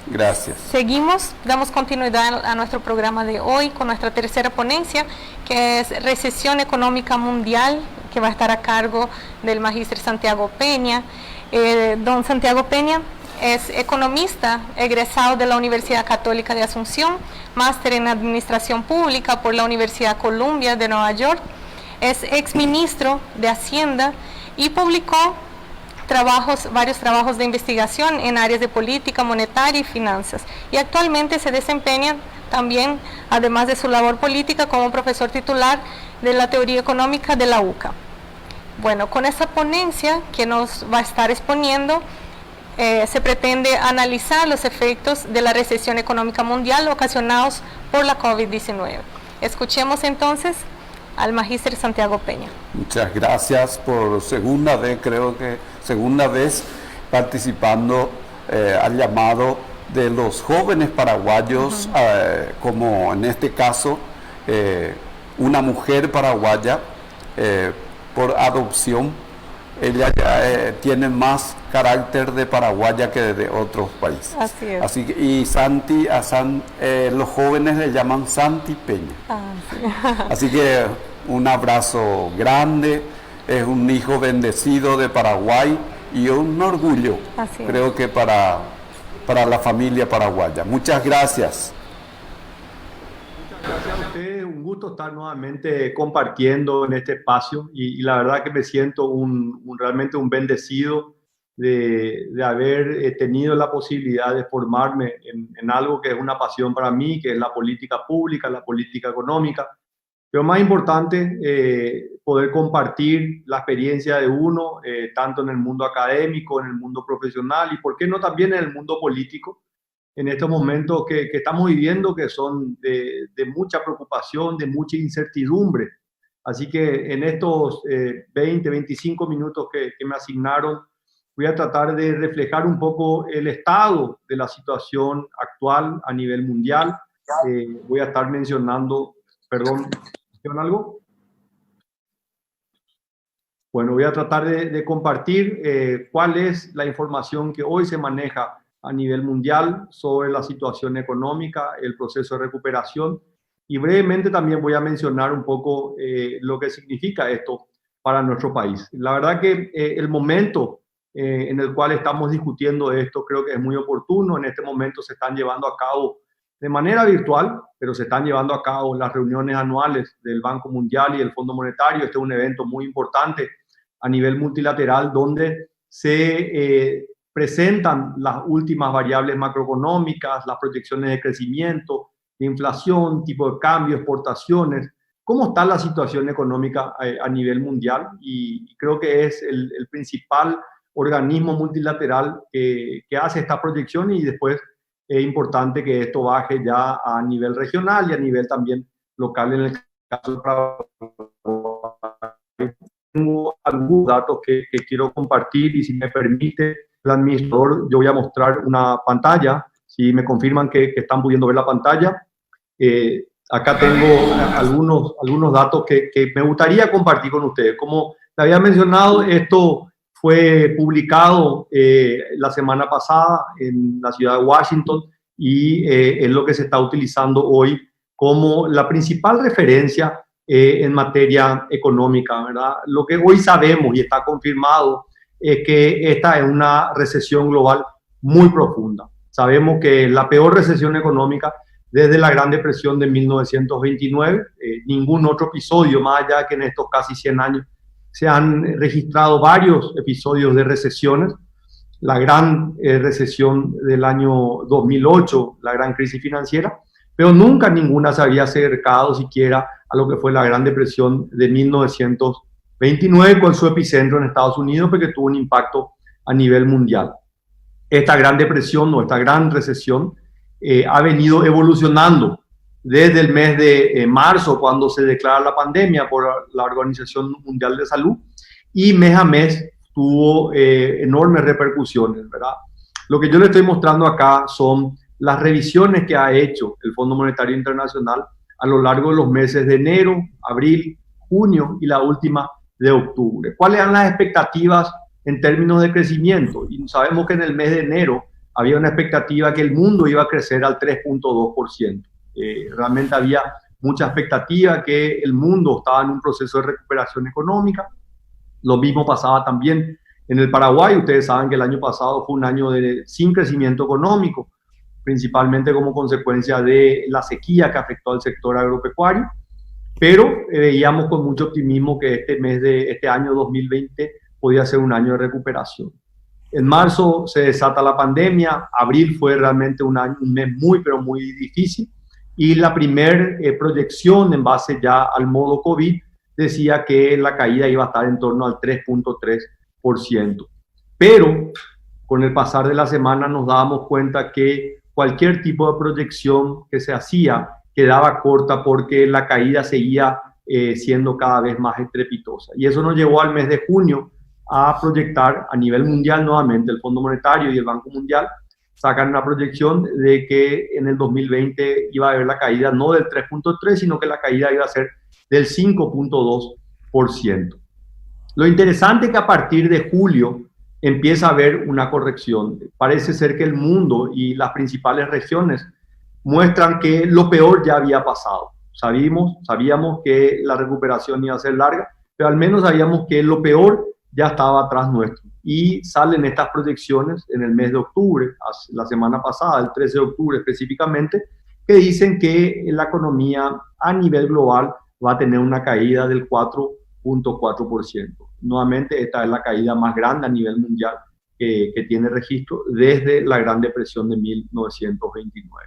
Gracias. Seguimos, damos continuidad a nuestro programa de hoy con nuestra tercera ponencia, que es Recesión Económica Mundial, que va a estar a cargo del magíster Santiago Peña. Don Santiago Peña es economista egresado de la Universidad Católica de Asunción, máster en Administración Pública por la Universidad Columbia de Nueva York, es exministro de Hacienda y publicó varios trabajos de investigación en áreas de política monetaria y finanzas, y actualmente se desempeña también, además de su labor política, como profesor titular de la teoría económica de la UCA. Bueno, con esta ponencia que nos va a estar exponiendo, se pretende analizar los efectos de la recesión económica mundial ocasionados por la COVID-19. Escuchemos entonces al magíster Santiago Peña. Muchas gracias por segunda vez participando al llamado de los jóvenes paraguayos, como en este caso una mujer paraguaya por adopción. Ella tiene más carácter de paraguaya que de otros países. Así es. Así que, y Santi, los jóvenes le llaman Santi Peña. Sí. Así que un abrazo grande, es un hijo bendecido de Paraguay y un orgullo, creo que para la familia paraguaya. Muchas gracias. Muchas gracias a ustedes, un gusto estar nuevamente compartiendo en este espacio y la verdad que me siento realmente un bendecido de haber tenido la posibilidad de formarme en algo que es una pasión para mí, que es la política pública, la política económica. Pero más importante, poder compartir la experiencia de uno, tanto en el mundo académico, en el mundo profesional y, por qué no, también en el mundo político, en estos momentos que estamos viviendo, que son de mucha preocupación, de mucha incertidumbre. Así que en estos 20, 25 minutos que me asignaron, voy a tratar de reflejar un poco el estado de la situación actual a nivel mundial. Voy a estar mencionando, perdón, ¿mencionan algo? Bueno, voy a tratar de compartir cuál es la información que hoy se maneja a nivel mundial sobre la situación económica, el proceso de recuperación, y brevemente también voy a mencionar un poco lo que significa esto para nuestro país. La verdad que el momento en el cual estamos discutiendo esto creo que es muy oportuno. En este momento se están llevando a cabo de manera virtual, pero se están llevando a cabo las reuniones anuales del Banco Mundial y del Fondo Monetario. Este es un evento muy importante a nivel multilateral donde se presentan las últimas variables macroeconómicas, las proyecciones de crecimiento, de inflación, tipo de cambio, exportaciones, cómo está la situación económica a nivel mundial, y creo que es el principal organismo multilateral que hace esta proyección, y después es importante que esto baje ya a nivel regional y a nivel también local. En el caso de Paraguay, tengo algunos datos que quiero compartir, y si me permite el administrador, yo voy a mostrar una pantalla, si me confirman que están pudiendo ver la pantalla. Acá tengo algunos datos que me gustaría compartir con ustedes. Como le había mencionado, esto fue publicado la semana pasada en la ciudad de Washington, y es lo que se está utilizando hoy como la principal referencia en materia económica, ¿verdad? Lo que hoy sabemos y está confirmado es que esta es una recesión global muy profunda. Sabemos que es la peor recesión económica desde la Gran Depresión de 1929. Ningún otro episodio, más allá que en estos casi 100 años, se han registrado varios episodios de recesiones. La gran recesión del año 2008, la gran crisis financiera, pero nunca ninguna se había acercado siquiera a lo que fue la Gran Depresión de 1929, con su epicentro en Estados Unidos, porque tuvo un impacto a nivel mundial. Esta Gran Depresión o esta gran recesión ha venido evolucionando desde el mes de marzo, cuando se declara la pandemia por la Organización Mundial de Salud, y mes a mes tuvo enormes repercusiones, ¿verdad? Lo que yo le estoy mostrando acá son las revisiones que ha hecho el Fondo Monetario Internacional a lo largo de los meses de enero, abril, junio y la última de octubre. ¿Cuáles eran las expectativas en términos de crecimiento? Y sabemos que en el mes de enero había una expectativa que el mundo iba a crecer al 3.2%. Realmente había mucha expectativa que el mundo estaba en un proceso de recuperación económica. Lo mismo pasaba también en el Paraguay. Ustedes saben que el año pasado fue un año sin crecimiento económico, principalmente como consecuencia de la sequía que afectó al sector agropecuario, pero veíamos con mucho optimismo que este año 2020 podía ser un año de recuperación. En marzo se desata la pandemia, abril fue realmente un mes muy, pero muy difícil, y la primera proyección en base ya al modo COVID decía que la caída iba a estar en torno al 3.3%. Pero con el pasar de la semana nos dábamos cuenta que cualquier tipo de proyección que se hacía quedaba corta porque la caída seguía siendo cada vez más estrepitosa. Y eso nos llevó al mes de junio a proyectar a nivel mundial nuevamente. El Fondo Monetario y el Banco Mundial sacan una proyección de que en el 2020 iba a haber la caída no del 3.3, sino que la caída iba a ser del 5.2%. Lo interesante es que a partir de julio empieza a haber una corrección. Parece ser que el mundo y las principales regiones muestran que lo peor ya había pasado. Sabíamos que la recuperación iba a ser larga, pero al menos sabíamos que lo peor ya estaba atrás nuestro. Y salen estas proyecciones en el mes de octubre, la semana pasada, el 13 de octubre específicamente, que dicen que la economía a nivel global va a tener una caída del 4.4%. Nuevamente, esta es la caída más grande a nivel mundial que tiene registro desde la Gran Depresión de 1929.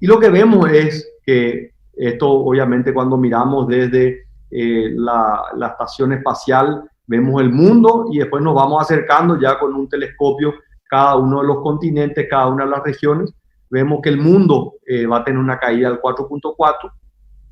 Y lo que vemos es que esto, obviamente, cuando miramos desde la estación espacial, vemos el mundo y después nos vamos acercando ya con un telescopio cada uno de los continentes, cada una de las regiones. Vemos que el mundo va a tener una caída del 4.4%.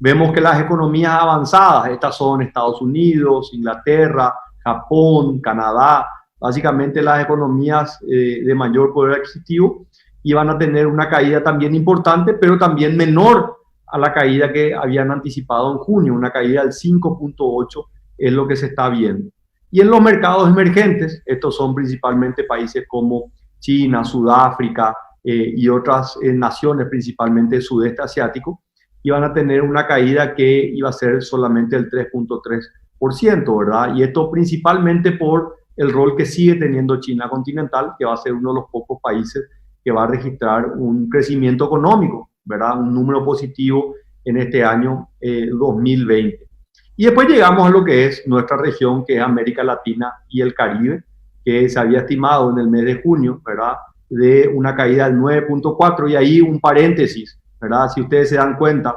Vemos que las economías avanzadas, estas son Estados Unidos, Inglaterra, Japón, Canadá, básicamente las economías de mayor poder adquisitivo, y van a tener una caída también importante, pero también menor a la caída que habían anticipado en junio, una caída del 5.8% es lo que se está viendo. Y en los mercados emergentes, estos son principalmente países como China, Sudáfrica y otras naciones, principalmente del sudeste asiático, iban a tener una caída que iba a ser solamente el 3.3%, ¿verdad? Y esto principalmente por el rol que sigue teniendo China continental, que va a ser uno de los pocos países que va a registrar un crecimiento económico, ¿verdad? Un número positivo en este año 2020. Y después llegamos a lo que es nuestra región, que es América Latina y el Caribe, que se había estimado en el mes de junio, ¿verdad? De una caída del 9.4%, y ahí un paréntesis, ¿verdad? Si ustedes se dan cuenta,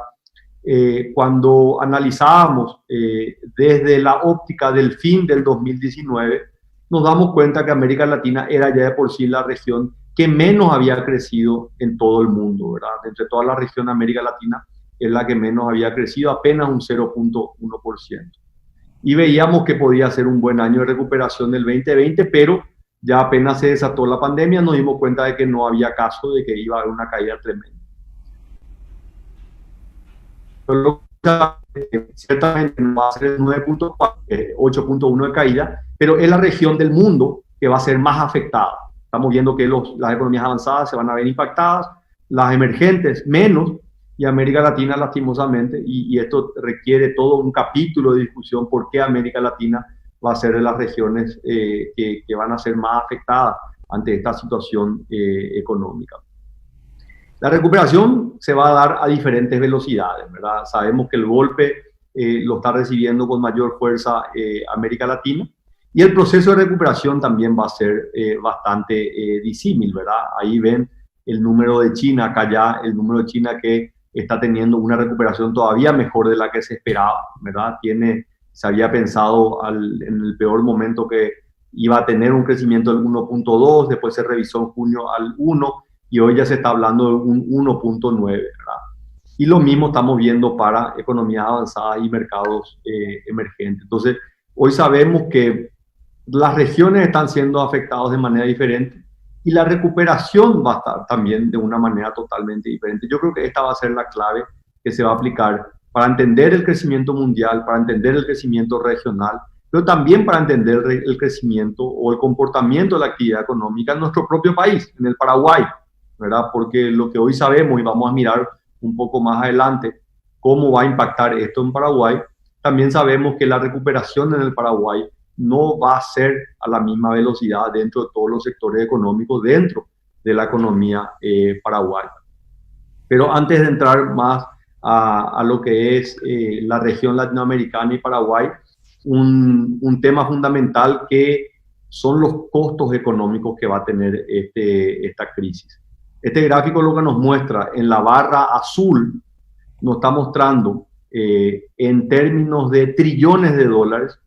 cuando analizábamos desde la óptica del fin del 2019, nos damos cuenta que América Latina era ya de por sí la región que menos había crecido en todo el mundo, ¿verdad? Entre toda la región de América Latina es la que menos había crecido, apenas un 0.1%. Y veíamos que podía ser un buen año de recuperación del 2020, pero ya apenas se desató la pandemia, nos dimos cuenta de que no había caso de que iba a haber una caída tremenda. Pero ciertamente no va a ser el 9.4, 8.1 de caída, pero es la región del mundo que va a ser más afectada. Estamos viendo que las economías avanzadas se van a ver impactadas, las emergentes menos, y América Latina lastimosamente, y esto requiere todo un capítulo de discusión por qué América Latina va a ser de las regiones que van a ser más afectadas ante esta situación económica. La recuperación se va a dar a diferentes velocidades, ¿verdad? Sabemos que el golpe lo está recibiendo con mayor fuerza América Latina, y el proceso de recuperación también va a ser bastante disímil, ¿verdad? Ahí ven el número de China, acá ya el número de China que está teniendo una recuperación todavía mejor de la que se esperaba, ¿verdad? Se había pensado en el peor momento que iba a tener un crecimiento del 1.2, después se revisó en junio al 1, y hoy ya se está hablando de un 1.9, ¿verdad? Y lo mismo estamos viendo para economías avanzadas y mercados emergentes. Entonces, hoy sabemos que las regiones están siendo afectadas de manera diferente, y la recuperación va a estar también de una manera totalmente diferente. Yo creo que esta va a ser la clave que se va a aplicar para entender el crecimiento mundial, para entender el crecimiento regional, pero también para entender el crecimiento o el comportamiento de la actividad económica en nuestro propio país, en el Paraguay, ¿verdad? Porque lo que hoy sabemos, y vamos a mirar un poco más adelante cómo va a impactar esto en Paraguay, también sabemos que la recuperación en el Paraguay no va a ser a la misma velocidad dentro de todos los sectores económicos, dentro de la economía paraguaya. Pero antes de entrar más a lo que es la región latinoamericana y Paraguay, un tema fundamental que son los costos económicos que va a tener esta crisis. Este gráfico lo que nos muestra en la barra azul, nos está mostrando en términos de trillones de dólares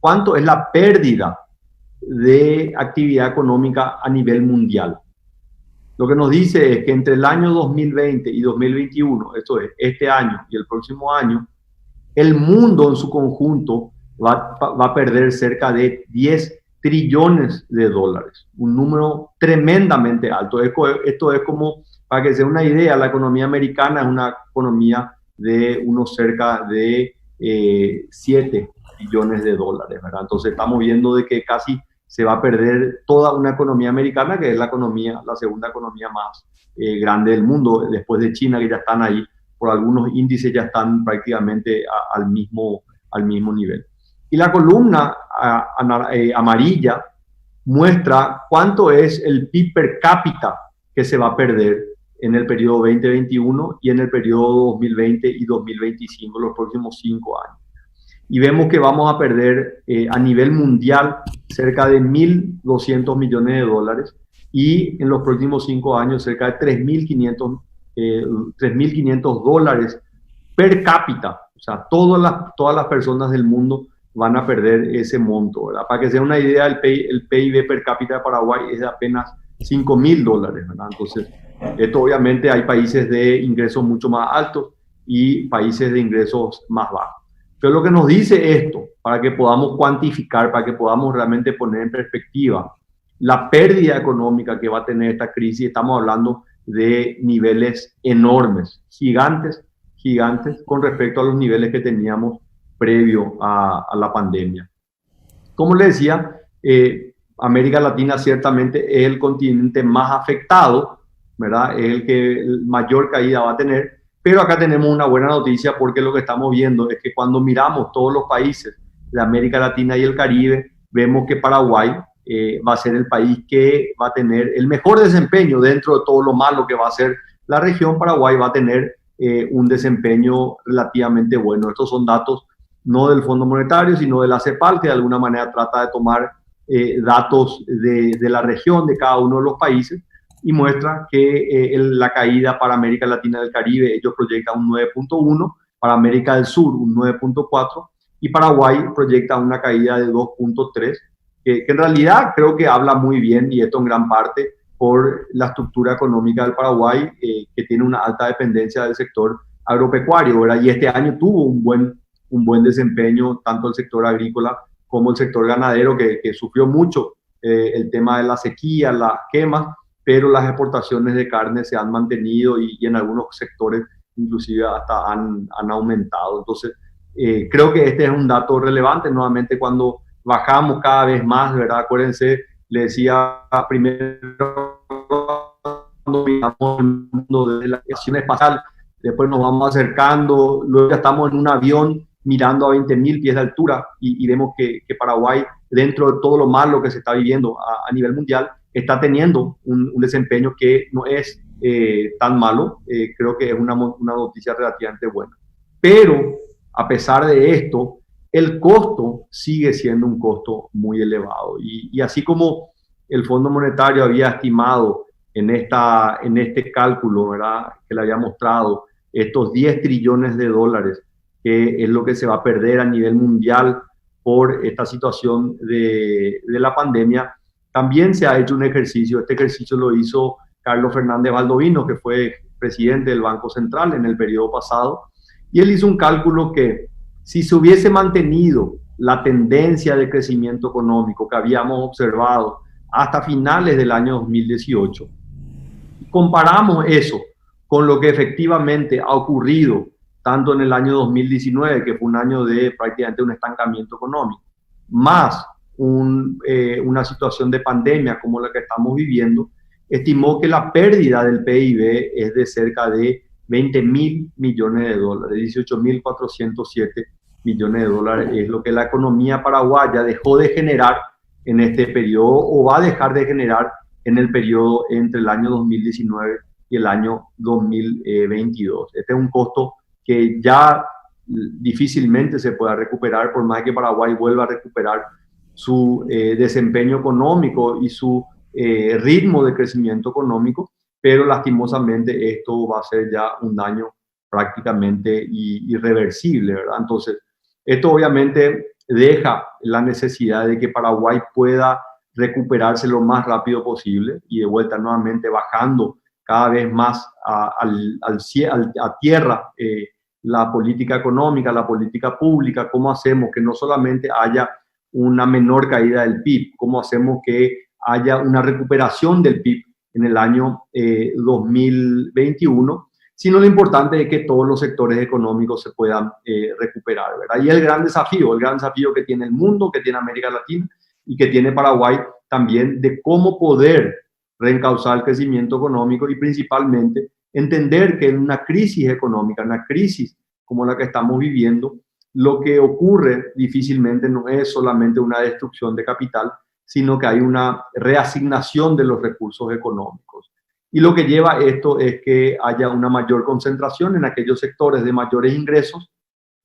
cuánto es la pérdida de actividad económica a nivel mundial. Lo que nos dice es que entre el año 2020 y 2021, esto es, este año y el próximo año, el mundo en su conjunto va a perder cerca de 10 trillones de dólares, un número tremendamente alto. Esto es como, para que se dé una idea, la economía americana es una economía de unos cerca de 7 billones de dólares, ¿verdad? Entonces estamos viendo de que casi se va a perder toda una economía americana, que es la segunda economía más grande del mundo, después de China, que ya están ahí, por algunos índices ya están prácticamente al mismo nivel. Y la columna amarilla muestra cuánto es el PIB per cápita que se va a perder en el periodo 2021 y en el periodo 2020 y 2025, los próximos 5 años. Y vemos que vamos a perder a nivel mundial cerca de 1.200 millones de dólares y en los próximos 5 años cerca de 3.500 dólares per cápita. O sea, todas las personas del mundo van a perder ese monto, ¿verdad? Para que sea una idea, el PIB per cápita de Paraguay es de apenas 5.000 dólares, ¿verdad? Entonces, esto obviamente hay países de ingresos mucho más altos y países de ingresos más bajos. Pero lo que nos dice esto, para que podamos cuantificar, para que podamos realmente poner en perspectiva la pérdida económica que va a tener esta crisis, estamos hablando de niveles enormes, gigantes, con respecto a los niveles que teníamos previo a la pandemia. Como les decía, América Latina ciertamente es el continente más afectado, ¿verdad? Es el que mayor caída va a tener. Pero acá tenemos una buena noticia porque lo que estamos viendo es que cuando miramos todos los países de América Latina y el Caribe, vemos que Paraguay va a ser el país que va a tener el mejor desempeño dentro de todo lo malo que va a ser la región. Paraguay va a tener un desempeño relativamente bueno. Estos son datos no del Fondo Monetario, sino de la CEPAL, que de alguna manera trata de tomar datos de la región, de cada uno de los países, y muestra que la caída para América Latina y el Caribe, ellos proyectan un 9.1, para América del Sur un 9.4, y Paraguay proyecta una caída de 2.3, que en realidad creo que habla muy bien, y esto en gran parte por la estructura económica del Paraguay, que tiene una alta dependencia del sector agropecuario, ¿verdad? Y este año tuvo un buen desempeño, tanto el sector agrícola como el sector ganadero, que sufrió mucho el tema de la sequía, las quemas, pero las exportaciones de carne se han mantenido y en algunos sectores inclusive hasta han aumentado. Entonces, creo que este es un dato relevante. Nuevamente, cuando bajamos cada vez más, ¿verdad? Acuérdense, le decía primero, cuando miramos el mundo de la estación espacial, después nos vamos acercando, luego ya estamos en un avión mirando a 20.000 pies de altura y vemos que Paraguay, dentro de todo lo malo que se está viviendo a nivel mundial, está teniendo un desempeño que no es tan malo. Creo que es una noticia relativamente buena. Pero, a pesar de esto, el costo sigue siendo un costo muy elevado. Y así como el Fondo Monetario había estimado en este cálculo, ¿verdad?, que le había mostrado, estos 10 trillones de dólares, que es lo que se va a perder a nivel mundial por esta situación de la pandemia, también se ha hecho un ejercicio. Este ejercicio lo hizo Carlos Fernández Baldovino, que fue presidente del Banco Central en el periodo pasado, y él hizo un cálculo que si se hubiese mantenido la tendencia de crecimiento económico que habíamos observado hasta finales del año 2018, comparamos eso con lo que efectivamente ha ocurrido tanto en el año 2019, que fue un año de prácticamente un estancamiento económico, más una situación de pandemia como la que estamos viviendo, estimó que la pérdida del PIB es de cerca de 20.000 millones de dólares, 18.407 millones de dólares es lo que la economía paraguaya dejó de generar en este periodo o va a dejar de generar en el periodo entre el año 2019 y el año 2022. Este es un costo que ya difícilmente se pueda recuperar, por más que Paraguay vuelva a recuperar su desempeño económico y su ritmo de crecimiento económico, pero lastimosamente esto va a ser ya un daño prácticamente irreversible, ¿verdad? Entonces, esto obviamente deja la necesidad de que Paraguay pueda recuperarse lo más rápido posible y de vuelta nuevamente bajando cada vez más a tierra la política económica, la política pública, cómo hacemos que no solamente haya una menor caída del PIB, cómo hacemos que haya una recuperación del PIB en el año 2021, sino lo importante es que todos los sectores económicos se puedan recuperar, ¿verdad? Y el gran desafío que tiene el mundo, que tiene América Latina y que tiene Paraguay también, de cómo poder reencauzar el crecimiento económico y principalmente entender que en una crisis económica, una crisis como la que estamos viviendo, lo que ocurre difícilmente no es solamente una destrucción de capital, sino que hay una reasignación de los recursos económicos. Y lo que lleva a esto es que haya una mayor concentración en aquellos sectores de mayores ingresos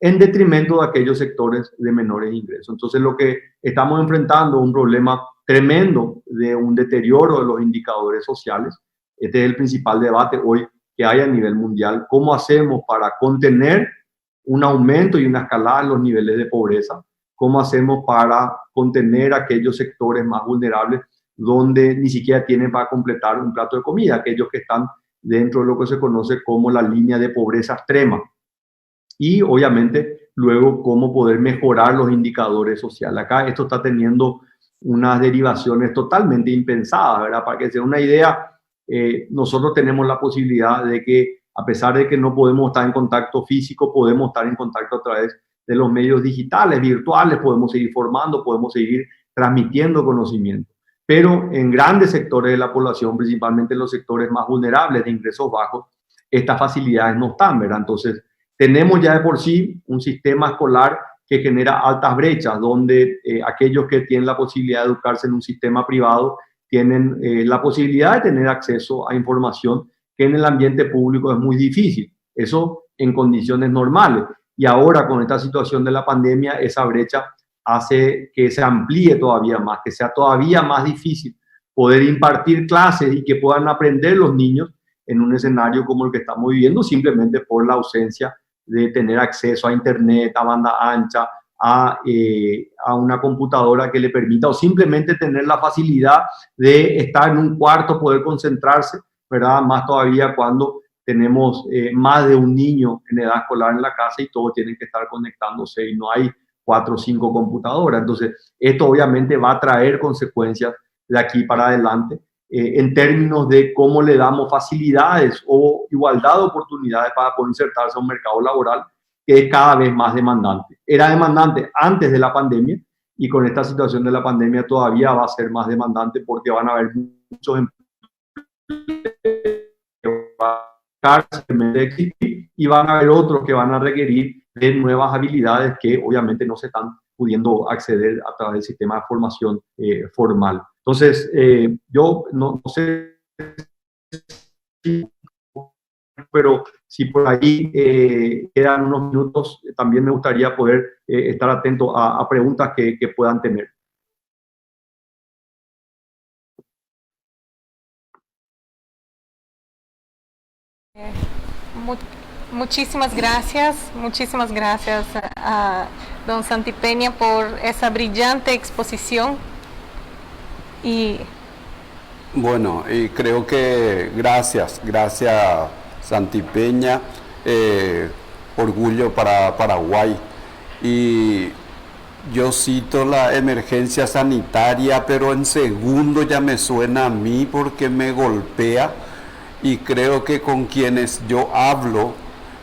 en detrimento de aquellos sectores de menores ingresos. Entonces, lo que estamos enfrentando es un problema tremendo de un deterioro de los indicadores sociales. Este es el principal debate hoy que hay a nivel mundial. ¿Cómo hacemos para contener un aumento y una escalada en los niveles de pobreza? ¿Cómo hacemos para contener aquellos sectores más vulnerables donde ni siquiera tienen para completar un plato de comida? Aquellos que están dentro de lo que se conoce como la línea de pobreza extrema. Y obviamente luego cómo poder mejorar los indicadores sociales. Acá esto está teniendo unas derivaciones totalmente impensadas, ¿verdad? Para que sea una idea, nosotros tenemos la posibilidad de que, a pesar de que no podemos estar en contacto físico, podemos estar en contacto a través de los medios digitales, virtuales, podemos seguir formando, podemos seguir transmitiendo conocimiento. Pero en grandes sectores de la población, principalmente en los sectores más vulnerables de ingresos bajos, estas facilidades no están, ¿verdad? Entonces, tenemos ya de por sí un sistema escolar que genera altas brechas, donde aquellos que tienen la posibilidad de educarse en un sistema privado tienen la posibilidad de tener acceso a información que en el ambiente público es muy difícil. Eso en condiciones normales. Y ahora con esta situación de la pandemia, esa brecha hace que se amplíe todavía más, que sea todavía más difícil poder impartir clases y que puedan aprender los niños en un escenario como el que estamos viviendo, simplemente por la ausencia de tener acceso a internet, a banda ancha, a una computadora que le permita, o simplemente tener la facilidad de estar en un cuarto, poder concentrarse, ¿verdad? Más todavía cuando tenemos más de un niño en edad escolar en la casa y todos tienen que estar conectándose y no hay 4 o 5 computadoras. Entonces, esto obviamente va a traer consecuencias de aquí para adelante en términos de cómo le damos facilidades o igualdad de oportunidades para poder insertarse a un mercado laboral que es cada vez más demandante. Era demandante antes de la pandemia y con esta situación de la pandemia todavía va a ser más demandante porque van a haber muchos y van a haber otros que van a requerir de nuevas habilidades que obviamente no se están pudiendo acceder a través del sistema de formación formal. Entonces, yo no sé, pero si por ahí quedan unos minutos, también me gustaría poder estar atento a preguntas que puedan tener. Muchísimas gracias a don Santipeña por esa brillante exposición. Y bueno, y creo que gracias Santipeña, orgullo para Paraguay. Y yo cito la emergencia sanitaria, pero en segundo ya me suena a mí porque me golpea y creo que con quienes yo hablo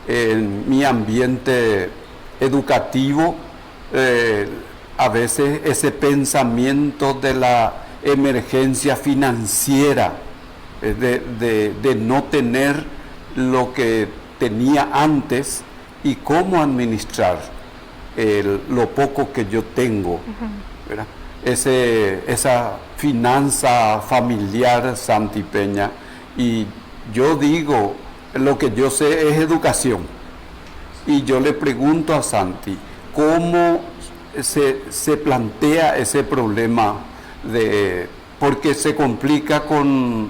en mi ambiente educativo a veces ese pensamiento de la emergencia financiera, de no tener lo que tenía antes y cómo administrar lo poco que yo tengo, ¿verdad? Esa finanza familiar santipeña. Y yo digo, lo que yo sé es educación, y yo le pregunto a Santi, ¿cómo se plantea ese problema porque se complica con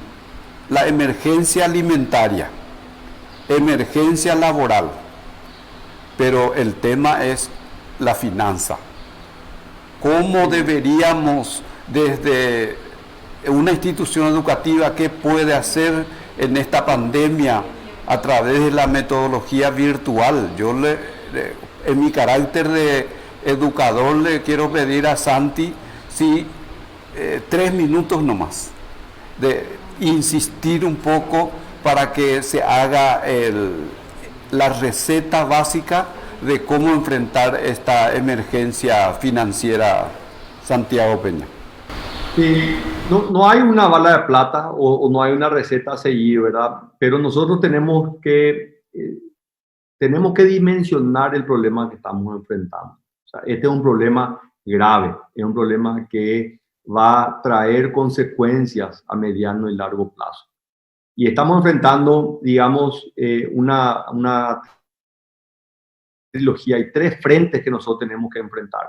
la emergencia alimentaria, emergencia laboral, pero el tema es la finanza? ¿Cómo deberíamos, desde una institución educativa, qué puede hacer en esta pandemia a través de la metodología virtual? Yo en mi carácter de educador le quiero pedir a Santi, 3 minutos nomás, de insistir un poco para que se haga la receta básica de cómo enfrentar esta emergencia financiera, Santiago Peña. No hay una bala de plata o no hay una receta a seguir, ¿verdad? Pero nosotros tenemos que dimensionar el problema que estamos enfrentando. O sea, este es un problema grave, es un problema que va a traer consecuencias a mediano y largo plazo. Y estamos enfrentando, digamos, una trilogía. Hay 3 frentes que nosotros tenemos que enfrentar.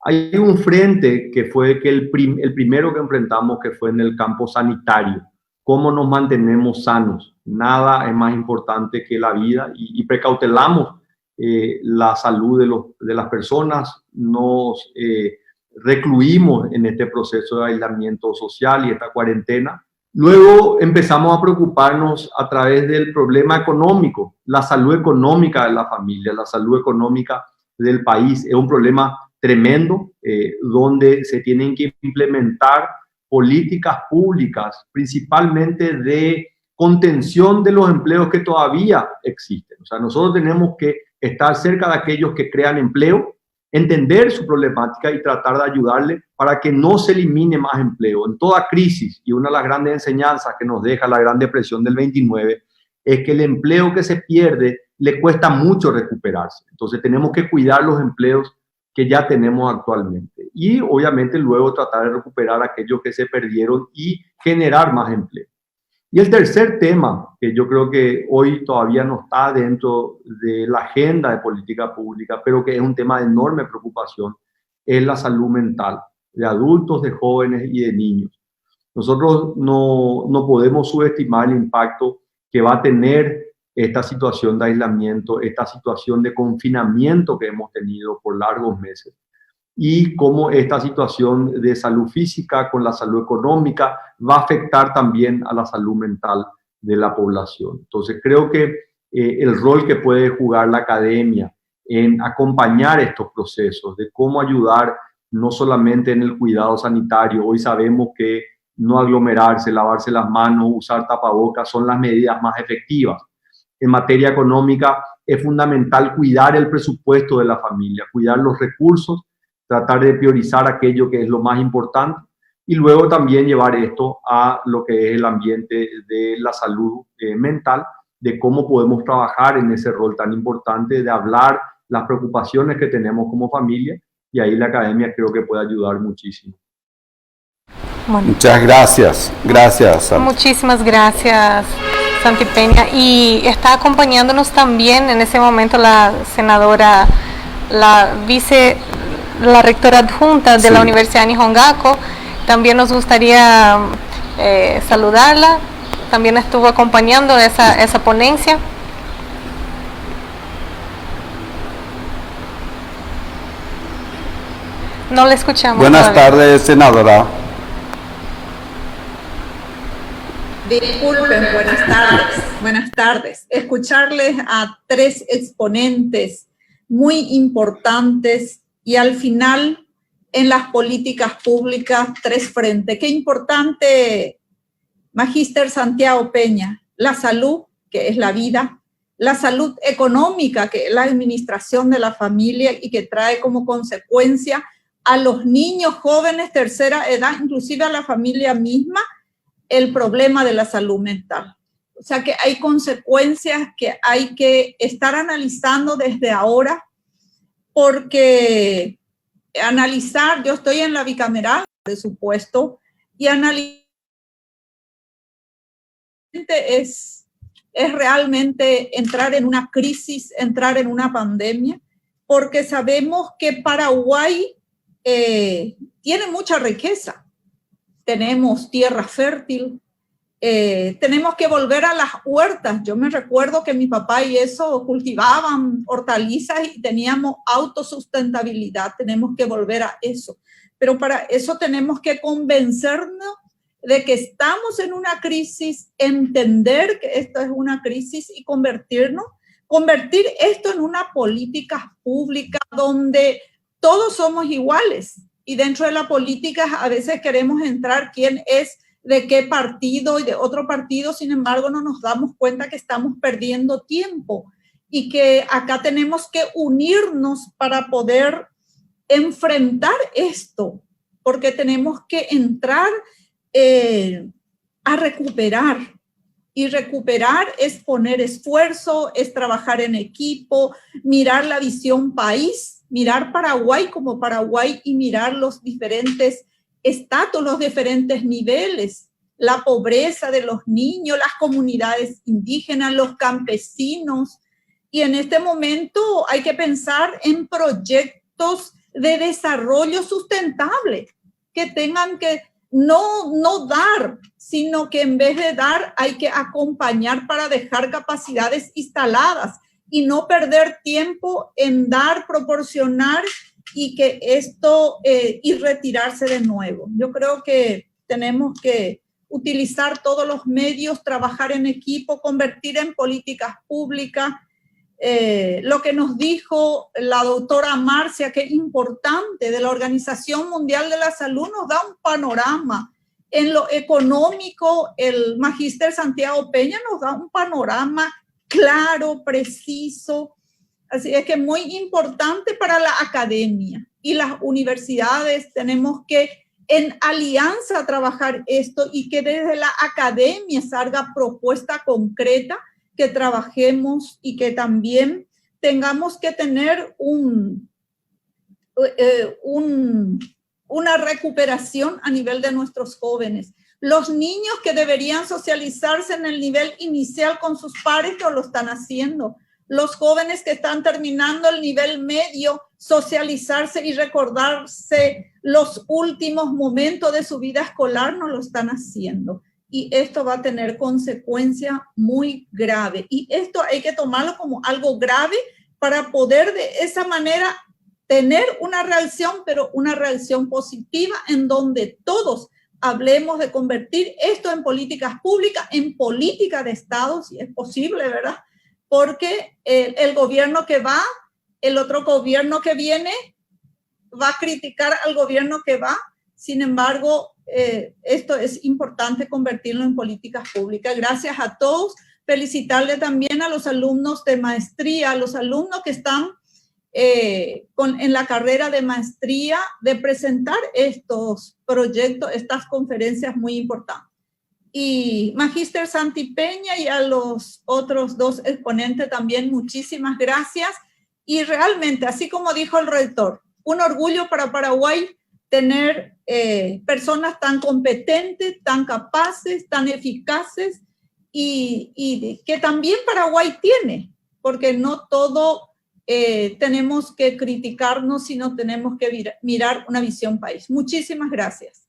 Hay un frente que fue el primero que enfrentamos, que fue en el campo sanitario. ¿Cómo nos mantenemos sanos? Nada es más importante que la vida, y precautelamos la salud de las personas. Nos recluimos en este proceso de aislamiento social y esta cuarentena. Luego empezamos a preocuparnos a través del problema económico, la salud económica de la familia, la salud económica del país. Es un problema tremendo, donde se tienen que implementar políticas públicas, principalmente de contención de los empleos que todavía existen. O sea, nosotros tenemos que estar cerca de aquellos que crean empleo, entender su problemática y tratar de ayudarle para que no se elimine más empleo. En toda crisis, y una de las grandes enseñanzas que nos deja la Gran Depresión del 29, es que el empleo que se pierde le cuesta mucho recuperarse. Entonces tenemos que cuidar los empleos que ya tenemos actualmente. Y obviamente luego tratar de recuperar aquellos que se perdieron y generar más empleo. Y el tercer tema, que yo creo que hoy todavía no está dentro de la agenda de política pública, pero que es un tema de enorme preocupación, es la salud mental de adultos, de jóvenes y de niños. Nosotros no podemos subestimar el impacto que va a tener esta situación de aislamiento, esta situación de confinamiento que hemos tenido por largos meses, y cómo esta situación de salud física con la salud económica va a afectar también a la salud mental de la población. Entonces creo que el rol que puede jugar la academia en acompañar estos procesos, de cómo ayudar no solamente en el cuidado sanitario. Hoy sabemos que no aglomerarse, lavarse las manos, usar tapabocas son las medidas más efectivas. En materia económica es fundamental cuidar el presupuesto de la familia, cuidar los recursos, tratar de priorizar aquello que es lo más importante, y luego también llevar esto a lo que es el ambiente de la salud mental, de cómo podemos trabajar en ese rol tan importante de hablar las preocupaciones que tenemos como familia, y ahí la academia creo que puede ayudar muchísimo. Bueno. Muchas gracias. Gracias, Santi. Muchísimas gracias, Santi Peña. Y está acompañándonos también en ese momento la senadora, la rectora adjunta de la Universidad de Nihon Gakuo. También nos gustaría saludarla. También estuvo acompañando esa ponencia. No le escuchamos. Buenas tardes, senadora. Disculpen, buenas tardes. Buenas tardes. Escucharles a tres exponentes muy importantes y al final en las políticas públicas tres frentes. Qué importante, Magíster Santiago Peña, la salud, que es la vida, la salud económica, que es la administración de la familia y que trae como consecuencia a los niños, jóvenes, tercera edad, inclusive a la familia misma, el problema de la salud mental. O sea que hay consecuencias que hay que estar analizando desde ahora, porque analizar, yo estoy en la bicameral, presupuesto, y analizar es realmente entrar en una crisis, entrar en una pandemia, porque sabemos que Paraguay tiene mucha riqueza. Tenemos tierra fértil, tenemos que volver a las huertas. Yo me recuerdo que mi papá y eso cultivaban hortalizas y teníamos autosustentabilidad. Tenemos que volver a eso. Pero para eso tenemos que convencernos de que estamos en una crisis, entender que esto es una crisis y convertir esto en una política pública donde todos somos iguales. Y dentro de la política a veces queremos entrar quién es de qué partido y de otro partido, sin embargo no nos damos cuenta que estamos perdiendo tiempo y que acá tenemos que unirnos para poder enfrentar esto, porque tenemos que entrar a recuperar, y recuperar es poner esfuerzo, es trabajar en equipo, mirar la visión país, mirar Paraguay como Paraguay y mirar los diferentes estatus, los diferentes niveles, la pobreza de los niños, las comunidades indígenas, los campesinos. Y en este momento hay que pensar en proyectos de desarrollo sustentable que tengan que no dar, sino que en vez de dar hay que acompañar para dejar capacidades instaladas y no perder tiempo en dar, proporcionar y que esto y retirarse de nuevo. Yo creo que tenemos que utilizar todos los medios, trabajar en equipo, convertir en políticas públicas. Lo que nos dijo la doctora Marcia, que es importante, de la Organización Mundial de la Salud, nos da un panorama. En lo económico, el magíster Santiago Peña nos da un panorama claro, preciso. Así es que es muy importante para la academia y las universidades. Tenemos que en alianza trabajar esto y que desde la academia salga propuesta concreta, que trabajemos y que también tengamos que tener una recuperación a nivel de nuestros jóvenes. Los niños que deberían socializarse en el nivel inicial con sus pares no lo están haciendo. Los jóvenes que están terminando el nivel medio, socializarse y recordarse los últimos momentos de su vida escolar no lo están haciendo. Y esto va a tener consecuencias muy graves. Y esto hay que tomarlo como algo grave para poder de esa manera tener una reacción, pero una reacción positiva en donde todos hablemos de convertir esto en políticas públicas, en política de Estado, si es posible, ¿verdad? Porque el gobierno que va, el otro gobierno que viene, va a criticar al gobierno que va. Sin embargo, esto es importante convertirlo en políticas públicas. Gracias a todos. Felicitarle también a los alumnos de maestría, a los alumnos que están en la carrera de maestría, de presentar estos proyectos, estas conferencias muy importantes. Y Magíster Santi Peña y a los otros dos exponentes también, muchísimas gracias. Y realmente, así como dijo el rector, un orgullo para Paraguay tener personas tan competentes, tan capaces, tan eficaces y que también Paraguay tiene, porque no todo tenemos que criticarnos, sino tenemos que mirar una visión país. Muchísimas gracias.